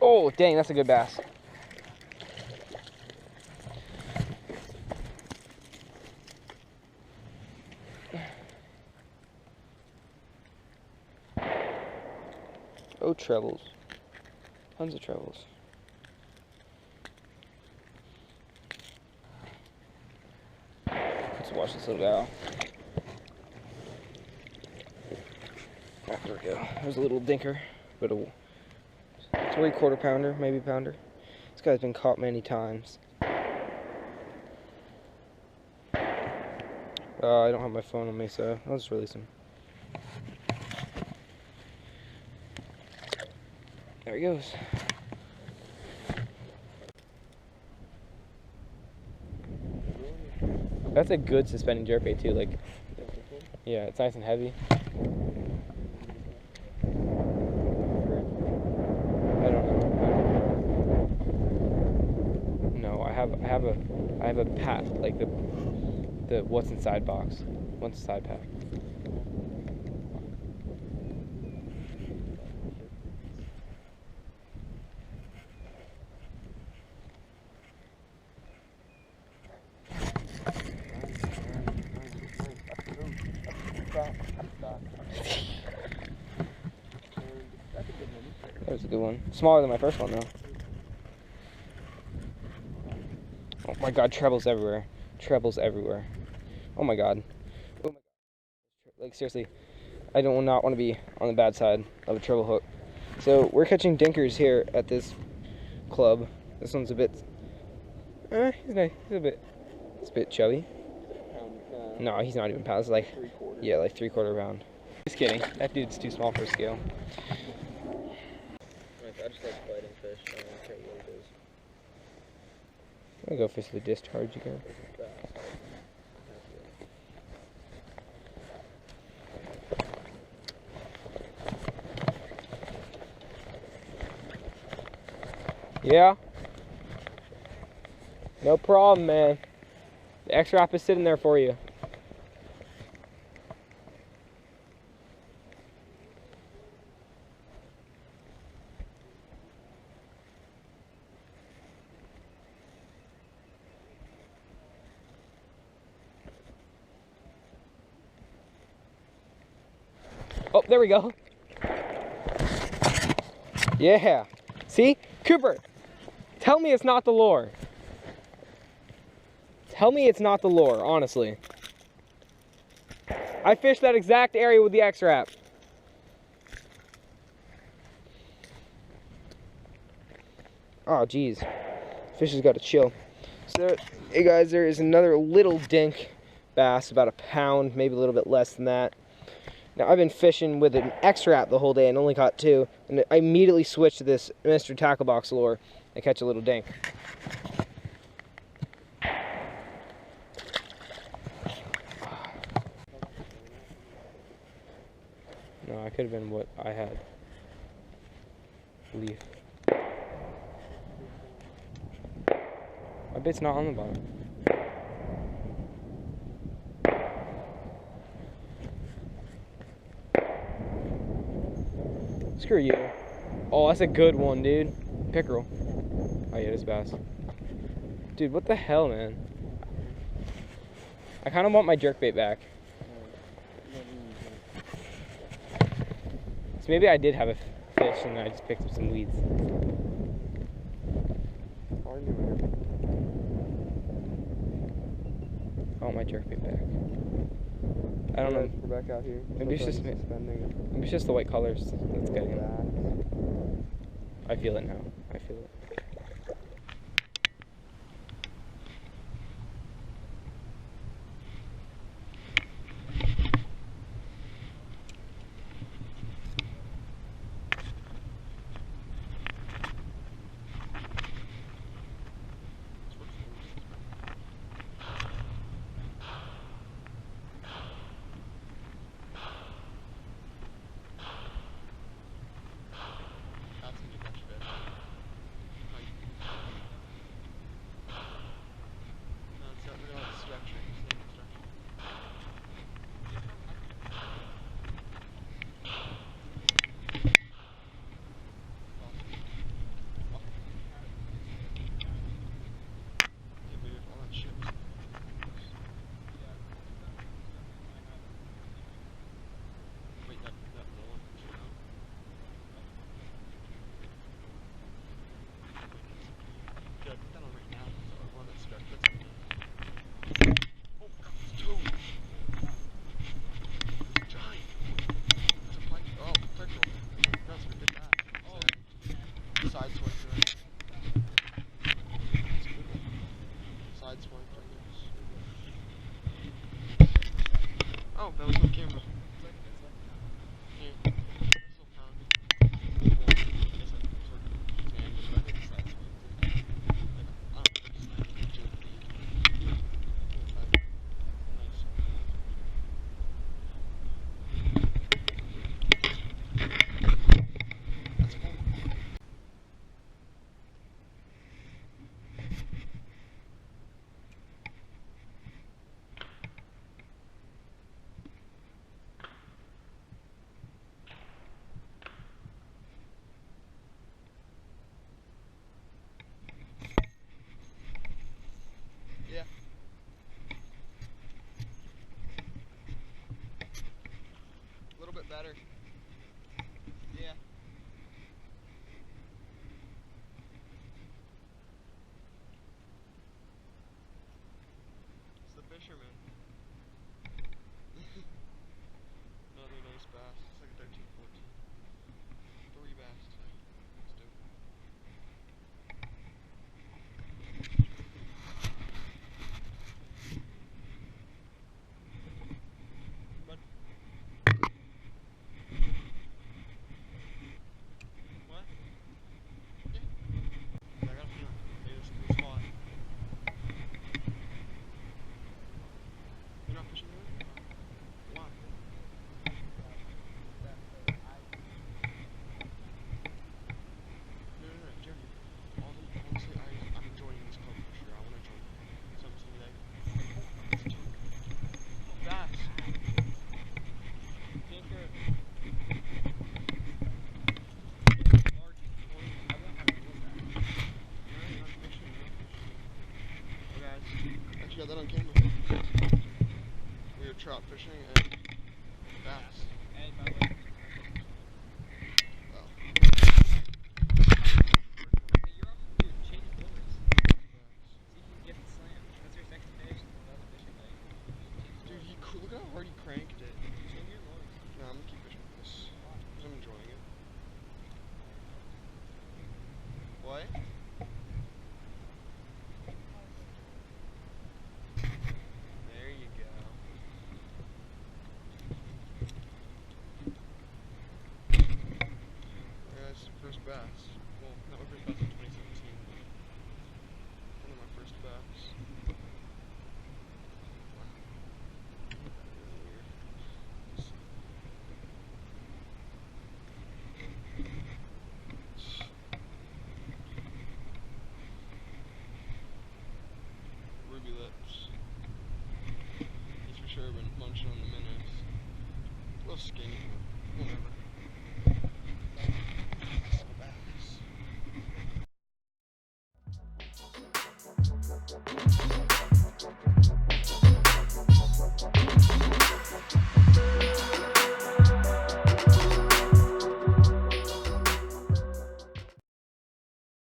Oh, dang, that's a good bass. Oh, trebles. Tons of trebles. Let's watch this little guy. Oh, there we go. There's a little dinker, but a 3/4 pounder, maybe pounder. This guy's been caught many times. I don't have my phone on me, so I'll just release him. There he goes. That's a good suspending jerkbait too. Like, yeah, it's nice and heavy. I don't know. No, I have a pack, like the what's inside box. What's inside pack. That was a good one. Smaller than my first one though. Oh my god, trebles everywhere. Trebles everywhere. Oh my god. Oh my god. Like seriously, I do not want to be on the bad side of a treble hook. So we're catching dinkers here at this club. This one's a bit he's nice. It's a bit chubby. No, he's not even pound. It's like, yeah, like 3/4 pound. Just kidding. That dude's too small for scale. I just like biting fish. I don't care what it is. I'm gonna go fish the discharge again. Yeah. No problem, man. The X-Wrap is sitting there for you. Oh, there we go. Yeah. See? Cooper, tell me it's not the lure. Tell me it's not the lure, honestly. I fished that exact area with the X-Wrap. Oh, geez. Fish has got to chill. So there, hey guys, there is another little dink bass, about a pound, maybe a little bit less than that. Now, I've been fishing with an X-Wrap the whole day and only caught 2. And I immediately switched to this Mr. Tackle Box lure and catch a little dink. No, I could have been what I had. Leaf. My bait's not on the bottom. Screw you. Oh, that's a good one, dude. Pickerel. Oh yeah, it's bass. Dude, what the hell, man? I kind of want my jerkbait back. So maybe I did have a fish and I just picked up some weeds. I want my jerkbait back. I don't know. We're back out here. Maybe it's just the white colors that's getting him. I feel it now. I feel it. side swipe there. Side swipe, I guess. Oh, that was on camera. Yeah. Still found. Well, I guess I sort of jammed it, but I think it's side swipe. Like, I don't know, just like gently. Nice. That's cool. Yeah. A little bit better. Yeah. It's the fisherman. Another nice bass. It's like a 13, 14. 3 bass today. Let's do it. Bud. What? Yeah. I got a feeling. Maybe this is a good spot. You're not fishing really? Why? No, Jerry. Honestly, I'm enjoying this club for sure. I want to join. So I'm just gonna be like, bass. Tinker. Large. Guys, actually got that on camera. We were trout fishing and bass. Hey, by the way. Wow. Hey, you're off, dude, change lures. See if you can get the slam. That's your second fish. Another fishing bait. Dude, look how hard he cranked it. Change your lures. No, I'm gonna keep fishing with this. Because I'm enjoying it. What? There you go. Yeah, it's the first bass. Well, not my first bass in 2017, but one of my first bass. Wow. Really weird. Let's see. Ruby lips. He's for sure been munching on the minnows. A little skinny.